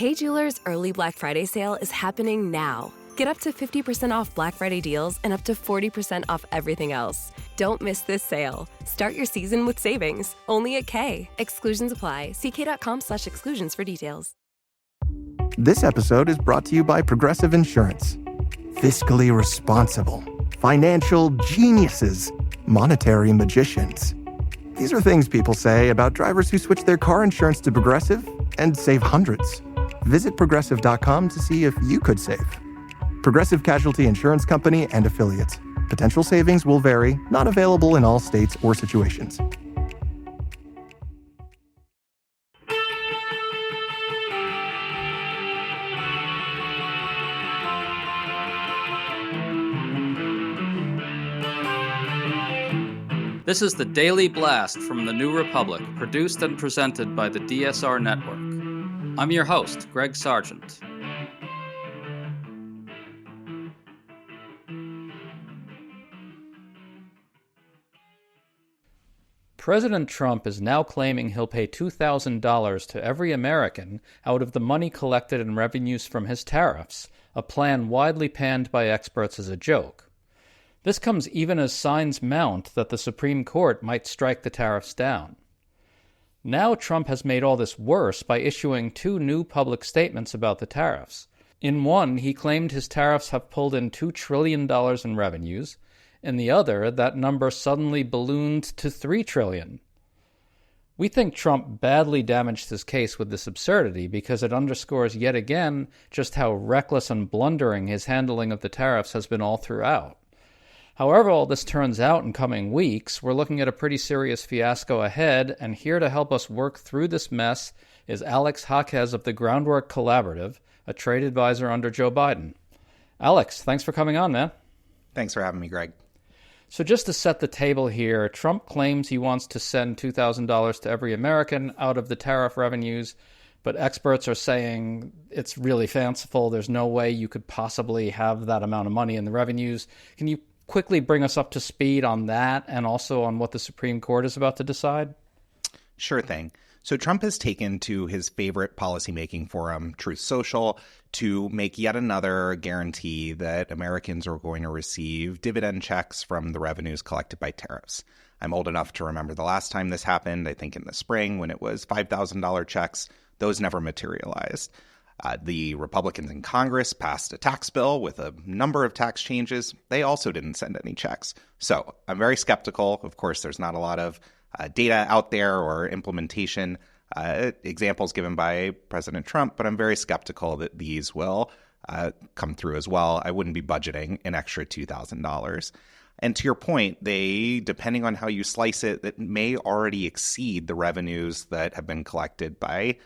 Kay Jewelers' early Black Friday sale is happening now. Get up to 50% off Black Friday deals and up to 40% off everything else. Don't miss this sale. Start your season with savings, only at Kay. Exclusions apply. See kay.com/exclusions for details. This episode is brought to you by Progressive Insurance. Fiscally responsible, financial geniuses, monetary magicians. These are things people say about drivers who switch their car insurance to Progressive and save hundreds. Visit Progressive.com to see if you could save. Progressive Casualty Insurance Company and Affiliates. Potential savings will vary, not available in all states or situations. This is the Daily Blast from the New Republic, produced and presented by the DSR Network. I'm your host, Greg Sargent. President Trump is now claiming he'll pay $2,000 to every American out of the money collected in revenues from his tariffs, a plan widely panned by experts as a joke. This comes even as signs mount that the Supreme Court might strike the tariffs down. Now Trump has made all this worse by issuing two new public statements about the tariffs. In one, he claimed his tariffs have pulled in $2 trillion in revenues. In the other, that number suddenly ballooned to $3 trillion. We think Trump badly damaged his case with this absurdity because it underscores yet again just how reckless and blundering his handling of the tariffs has been all throughout. However all this turns out in coming weeks, we're looking at a pretty serious fiasco ahead, and here to help us work through this mess is Alex Jaquez of the Groundwork Collaborative, a trade advisor under Joe Biden. Alex, thanks for coming on, man. Thanks for having me, Greg. So just to set the table here, Trump claims he wants to send $2,000 to every American out of the tariff revenues, but experts are saying it's really fanciful. There's no way you could possibly have that amount of money in the revenues. Can you quickly bring us up to speed on that and also on what the Supreme Court is about to decide? Sure thing. So Trump has taken to his favorite policymaking forum, Truth Social, to make yet another guarantee that Americans are going to receive dividend checks from the revenues collected by tariffs. I'm old enough to remember the last time this happened, I think in the spring, when it was $5,000 checks. Those never materialized. The Republicans in Congress passed a tax bill with a number of tax changes. They also didn't send any checks. So I'm very skeptical. Of course, there's not a lot of data out there or implementation examples given by President Trump, but I'm very skeptical that these will come through as well. I wouldn't be budgeting an extra $2,000. And to your point, they, depending on how you slice it, that may already exceed the revenues that have been collected by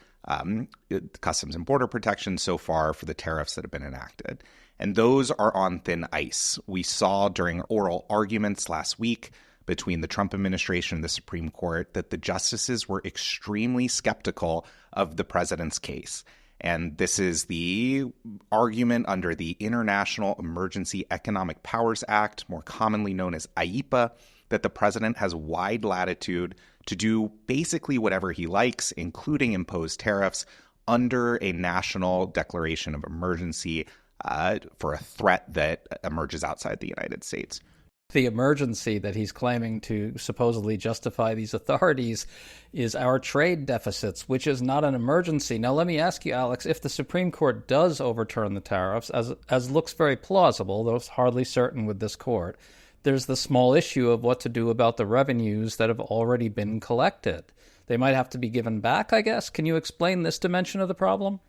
Customs and Border Protection so far for the tariffs that have been enacted. And those are on thin ice. We saw during oral arguments last week between the Trump administration and the Supreme Court that the justices were extremely skeptical of the president's case. And this is the argument under the International Emergency Economic Powers Act, more commonly known as IEEPA, that the president has wide latitude to do basically whatever he likes, including impose tariffs under a national declaration of emergency for a threat that emerges outside the United States. The emergency that he's claiming to supposedly justify these authorities is our trade deficits, which is not an emergency. Now, let me ask you, Alex, if the Supreme Court does overturn the tariffs, as looks very plausible, though it's hardly certain with this court, there's the small issue of what to do about the revenues that have already been collected. They might have to be given back, I guess. Can you explain this dimension of the problem?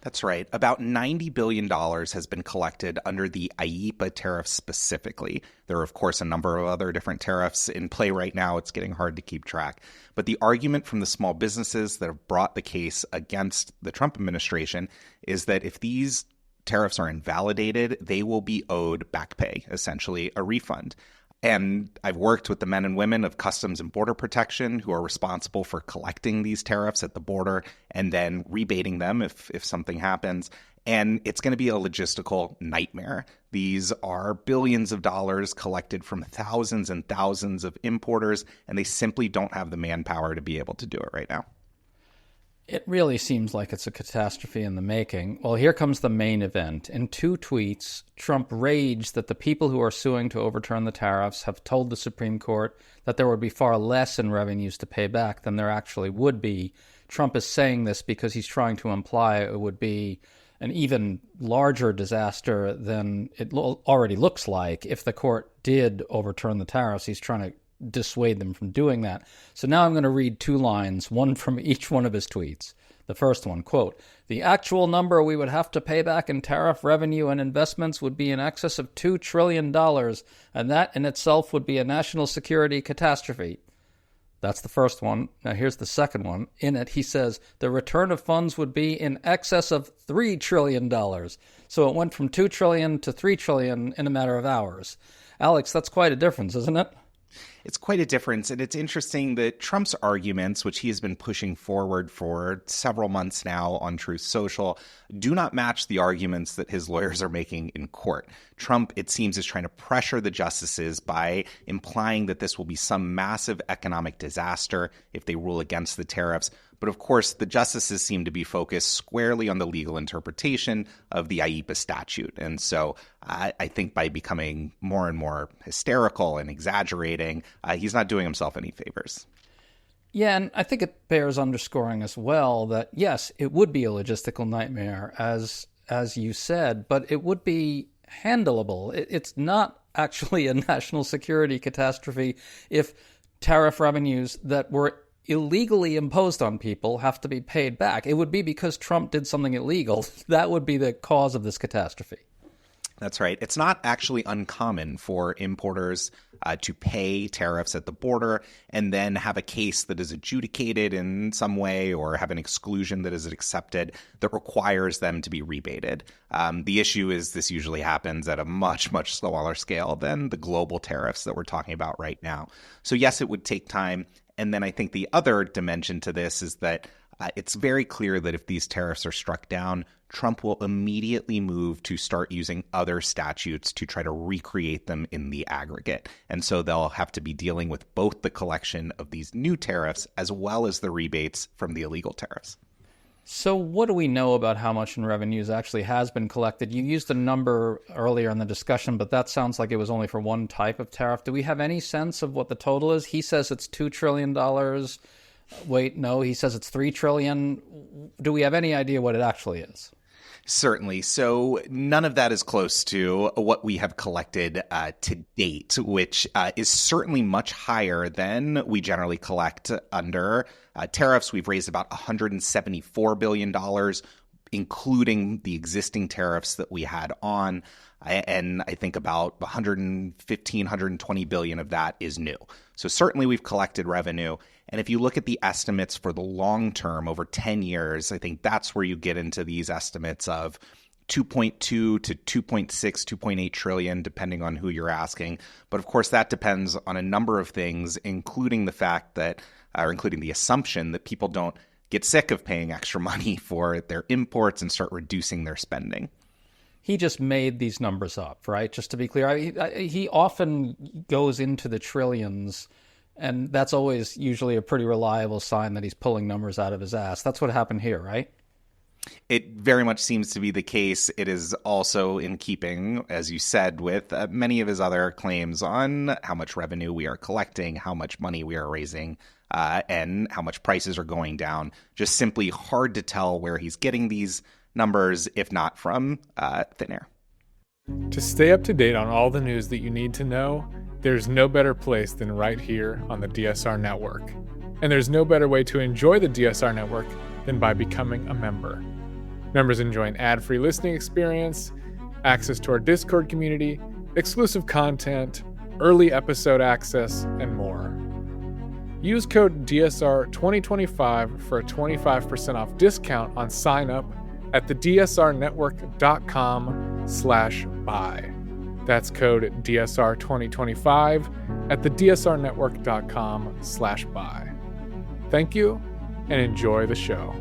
That's right. About $90 billion has been collected under the IEEPA tariff specifically. There are, of course, a number of other different tariffs in play right now. It's getting hard to keep track. But the argument from the small businesses that have brought the case against the Trump administration is that if these tariffs are invalidated, they will be owed back pay, essentially a refund. And I've worked with the men and women of Customs and Border Protection who are responsible for collecting these tariffs at the border and then rebating them if something happens. And it's going to be a logistical nightmare. These are billions of dollars collected from thousands and thousands of importers, and they simply don't have the manpower to be able to do it right now. It really seems like it's a catastrophe in the making. Well, here comes the main event. In 2 tweets, Trump raged that the people who are suing to overturn the tariffs have told the Supreme Court that there would be far less in revenues to pay back than there actually would be. Trump is saying this because he's trying to imply it would be an even larger disaster than it already looks like if the court did overturn the tariffs. He's trying to dissuade them from doing that. So now I'm going to read 2 lines, one from each one of his tweets. The first one, quote, "The actual number we would have to pay back in tariff revenue and investments would be in excess of $2 trillion, and that in itself would be a national security catastrophe." That's the first one. Now here's the second one. In it, he says the return of funds would be in excess of $3 trillion. So it went from $2 trillion to $3 trillion in a matter of hours. Alex, that's quite a difference, isn't it? It's quite a difference, and it's interesting that Trump's arguments, which he has been pushing forward for several months now on Truth Social, do not match the arguments that his lawyers are making in court. Trump, it seems, is trying to pressure the justices by implying that this will be some massive economic disaster if they rule against the tariffs. But of course, the justices seem to be focused squarely on the legal interpretation of the IEEPA statute. And so I think by becoming more and more hysterical and exaggerating, he's not doing himself any favors. Yeah, and I think it bears underscoring as well that, yes, it would be a logistical nightmare, as you said, but it would be handleable. It's not actually a national security catastrophe if tariff revenues that were illegally imposed on people have to be paid back. It would be because Trump did something illegal. That would be the cause of this catastrophe. That's right. It's not actually uncommon for importers to pay tariffs at the border and then have a case that is adjudicated in some way or have an exclusion that is accepted that requires them to be rebated. The issue is this usually happens at a much, much smaller scale than the global tariffs that we're talking about right now. So yes, it would take time. And then I think the other dimension to this is that it's very clear that if these tariffs are struck down, Trump will immediately move to start using other statutes to try to recreate them in the aggregate. And so they'll have to be dealing with both the collection of these new tariffs as well as the rebates from the illegal tariffs. So what do we know about how much in revenues actually has been collected? You used a number earlier in the discussion, but that sounds like it was only for one type of tariff. Do we have any sense of what the total is? He says it's $2 trillion. Wait, no, he says it's $3 trillion. Do we have any idea what it actually is? Certainly. So none of that is close to what we have collected to date, which is certainly much higher than we generally collect under tariffs. We've raised about $174 billion, including the existing tariffs that we had on. And I think about 115, 120 billion of that is new. So certainly we've collected revenue. And if you look at the estimates for the long term over 10 years, I think that's where you get into these estimates of 2.2 to 2.6, 2.8 trillion, depending on who you're asking. But of course, that depends on a number of things, including the fact that, or including the assumption that people don't get sick of paying extra money for their imports and start reducing their spending. He just made these numbers up, right? Just to be clear, he often goes into the trillions, and that's always usually a pretty reliable sign that he's pulling numbers out of his ass. That's what happened here, right? It very much seems to be the case. It is also in keeping, as you said, with many of his other claims on how much revenue we are collecting, how much money we are raising, and how much prices are going down. Just simply hard to tell where he's getting these numbers, if not from thin air. To stay up to date on all the news that you need to know, there's no better place than right here on the DSR Network. And there's no better way to enjoy the DSR Network than by becoming a member. Members enjoy an ad-free listening experience, access to our Discord community, exclusive content, early episode access, and more. Use code DSR2025 for a 25% off discount on sign-up at thedsrnetwork.com/buy. That's code DSR2025 at thedsrnetwork.com/buy. Thank you, and enjoy the show.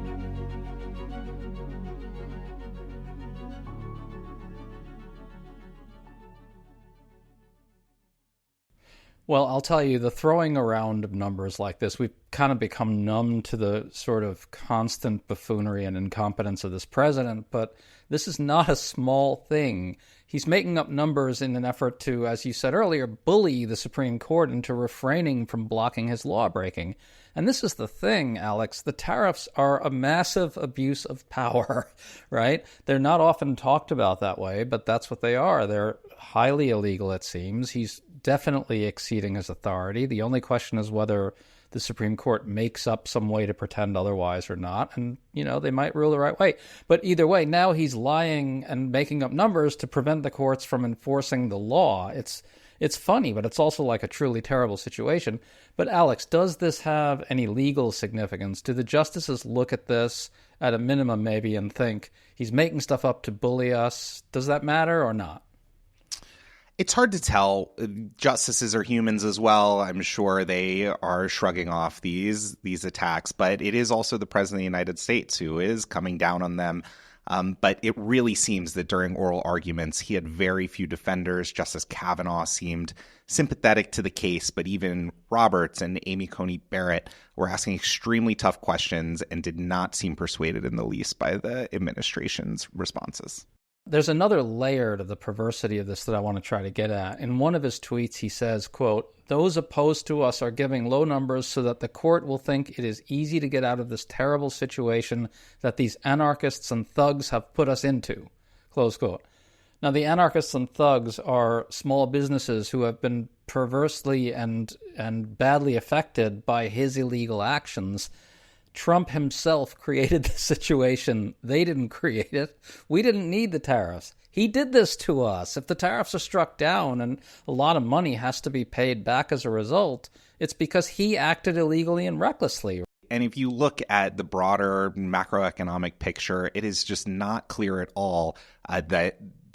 Well, I'll tell you, the throwing around of numbers like this, we've kind of become numb to the sort of constant buffoonery and incompetence of this president, but this is not a small thing. He's making up numbers in an effort to, as you said earlier, bully the Supreme Court into refraining from blocking his lawbreaking. And this is the thing, Alex. The tariffs are a massive abuse of power, right? They're not often talked about that way, but that's what they are. They're highly illegal, it seems. He's definitely exceeding his authority. The only question is whether the Supreme Court makes up some way to pretend otherwise or not. And, they might rule the right way. But either way, now he's lying and making up numbers to prevent the courts from enforcing the law. It's funny, but it's also like a truly terrible situation. But Alex, does this have any legal significance? Do the justices look at this at a minimum maybe and think he's making stuff up to bully us? Does that matter or not? It's hard to tell. Justices are humans as well. I'm sure they are shrugging off these attacks, but it is also the president of the United States who is coming down on them. But it really seems that during oral arguments, he had very few defenders. Justice Kavanaugh seemed sympathetic to the case, but even Roberts and Amy Coney Barrett were asking extremely tough questions and did not seem persuaded in the least by the administration's responses. There's another layer to the perversity of this that I want to try to get at. In one of his tweets, he says, quote, "Those opposed to us are giving low numbers so that the court will think it is easy to get out of this terrible situation that these anarchists and thugs have put us into," close quote. Now, the anarchists and thugs are small businesses who have been perversely and badly affected by his illegal actions. Trump himself created the situation. They didn't create it. We didn't need the tariffs. He did this to us. If the tariffs are struck down and a lot of money has to be paid back as a result, it's because he acted illegally and recklessly. And if you look at the broader macroeconomic picture, it is just not clear at all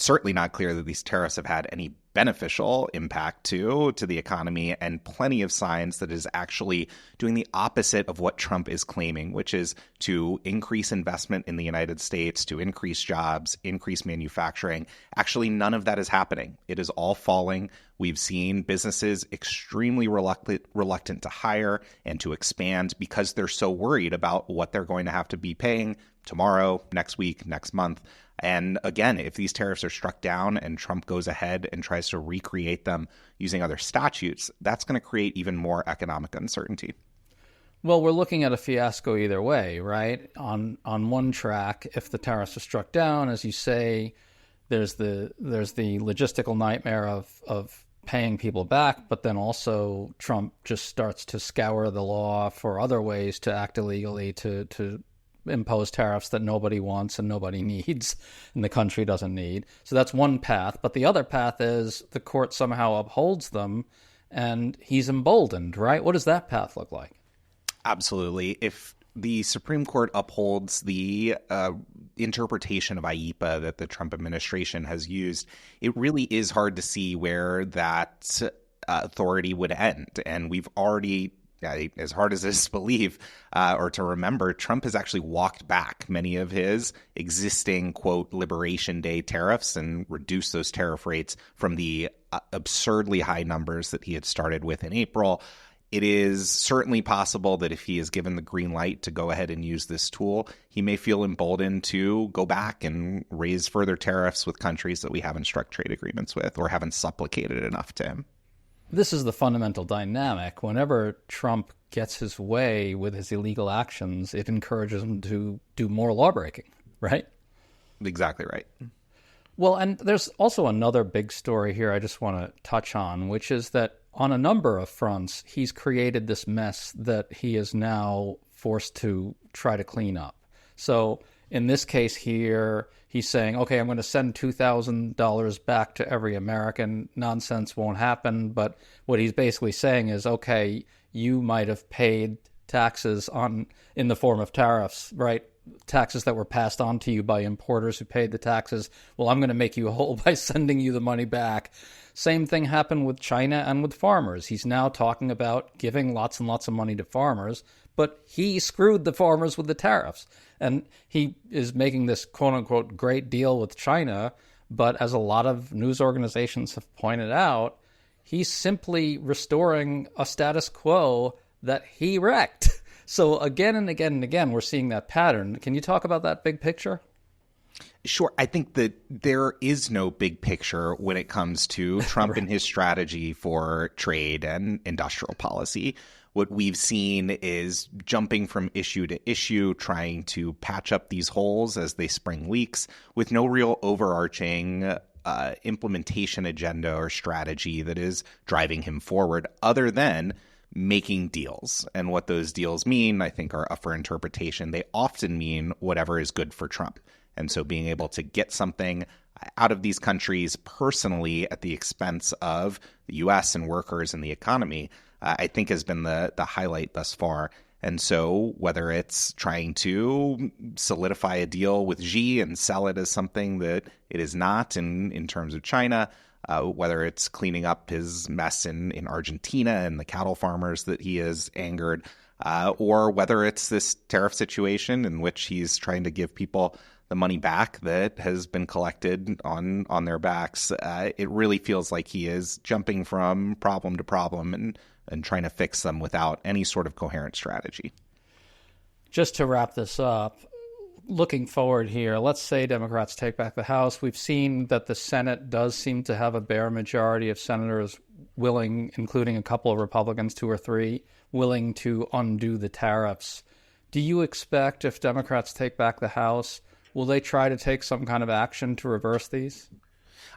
certainly not clear that these tariffs have had any beneficial impact to the economy, and plenty of signs that it is actually doing the opposite of what Trump is claiming, which is to increase investment in the United States, to increase jobs, increase manufacturing. Actually, none of that is happening. It is all falling. We've seen businesses extremely reluctant to hire and to expand because they're so worried about what they're going to have to be paying tomorrow, next week, next month. And again, if these tariffs are struck down and Trump goes ahead and tries to recreate them using other statutes, that's going to create even more economic uncertainty. Well, we're looking at a fiasco either way, right? On one track, if the tariffs are struck down, as you say, there's the logistical nightmare of paying people back, but then also Trump just starts to scour the law for other ways to act illegally, to impose tariffs that nobody wants and nobody needs and the country doesn't need. So that's one path. But the other path is the court somehow upholds them and he's emboldened, right? What does that path look like? Absolutely. If the Supreme Court upholds the interpretation of IEEPA that the Trump administration has used, it really is hard to see where that authority would end. And we've already, as hard as it is to believe or to remember, Trump has actually walked back many of his existing, quote, Liberation Day tariffs and reduced those tariff rates from the absurdly high numbers that he had started with in April. It is certainly possible that if he is given the green light to go ahead and use this tool, he may feel emboldened to go back and raise further tariffs with countries that we haven't struck trade agreements with or haven't supplicated enough to him. This is the fundamental dynamic. Whenever Trump gets his way with his illegal actions, it encourages him to do more lawbreaking, right? Exactly right. Well, and there's also another big story here I just want to touch on, which is that on a number of fronts, he's created this mess that he is now forced to try to clean up. So in this case here, he's saying, okay, I'm going to send $2,000 back to every American. Nonsense won't happen. But what he's basically saying is, okay, you might have paid taxes in the form of tariffs, right? Taxes that were passed on to you by importers who paid the taxes. Well, I'm going to make you whole by sending you the money back. Same thing happened with China and with farmers. He's now talking about giving lots and lots of money to farmers, but he screwed the farmers with the tariffs. And he is making this quote-unquote great deal with China, but as a lot of news organizations have pointed out, he's simply restoring a status quo that he wrecked. So again and again and again, we're seeing that pattern. Can you talk about that big picture? Sure. I think that there is no big picture when it comes to Trump and his strategy for trade and industrial policy. What we've seen is jumping from issue to issue, trying to patch up these holes as they spring leaks with no real overarching implementation agenda or strategy that is driving him forward other than making deals. And what those deals mean, I think, are up for interpretation. They often mean whatever is good for Trump. And so being able to get something out of these countries personally at the expense of the U.S. and workers and the economy, I think has been the highlight thus far. And so whether it's trying to solidify a deal with Xi and sell it as something that it is not in terms of China, whether it's cleaning up his mess in Argentina and the cattle farmers that he has angered, or whether it's this tariff situation in which he's trying to give people the money back that has been collected on their backs, it really feels like he is jumping from problem to problem and trying to fix them without any sort of coherent strategy. Just to wrap this up, looking forward here, let's say Democrats take back the House. We've seen that the Senate does seem to have a bare majority of senators willing, including a couple of Republicans, 2 or 3, willing to undo the tariffs. Do you expect if Democrats take back the House, will they try to take some kind of action to reverse these?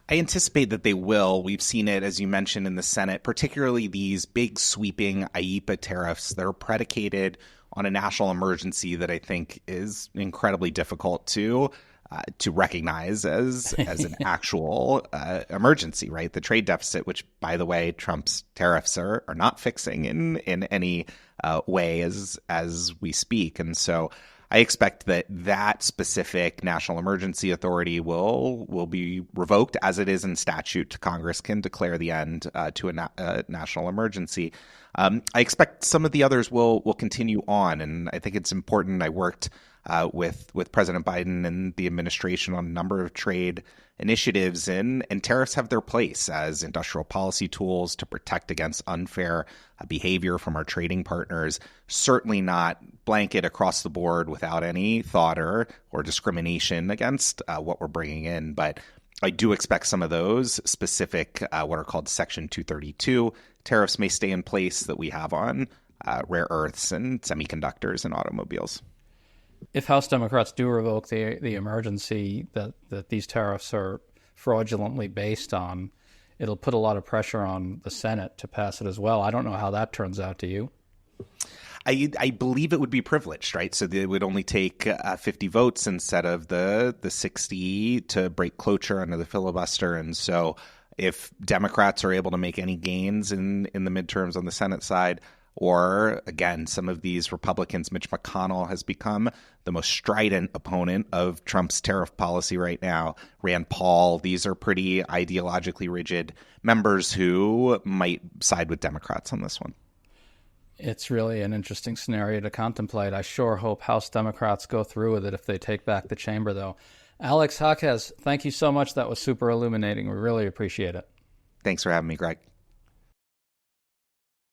I anticipate that they will. We've seen it, as you mentioned, in the Senate, particularly these big sweeping IEEPA tariffs that are predicated on a national emergency that I think is incredibly difficult to recognize as an actual emergency, right? The trade deficit, which, by the way, Trump's tariffs are not fixing in any way as we speak. And so I expect that specific national emergency authority will be revoked, as it is in statute. Congress can declare the end to a national emergency. I expect some of the others will continue on, and I think it's important. I worked with President Biden and the administration on a number of trade initiatives, and tariffs have their place as industrial policy tools to protect against unfair behavior from our trading partners. Certainly not blanket across the board without any thought or discrimination against what we're bringing in. But I do expect some of those specific, what are called Section 232 tariffs may stay in place that we have on rare earths and semiconductors and automobiles. If House Democrats do revoke the emergency that these tariffs are fraudulently based on, it'll put a lot of pressure on the Senate to pass it as well. I don't know how that turns out. Do you? I believe it would be privileged, right? So it would only take 50 votes instead of the 60 to break cloture under the filibuster. And so if Democrats are able to make any gains in the midterms on the Senate side, or, again, some of these Republicans, Mitch McConnell has become the most strident opponent of Trump's tariff policy right now. Rand Paul, these are pretty ideologically rigid members who might side with Democrats on this one. It's really an interesting scenario to contemplate. I sure hope House Democrats go through with it if they take back the chamber, though. Alex Jaquez, thank you so much. That was super illuminating. We really appreciate it. Thanks for having me, Greg.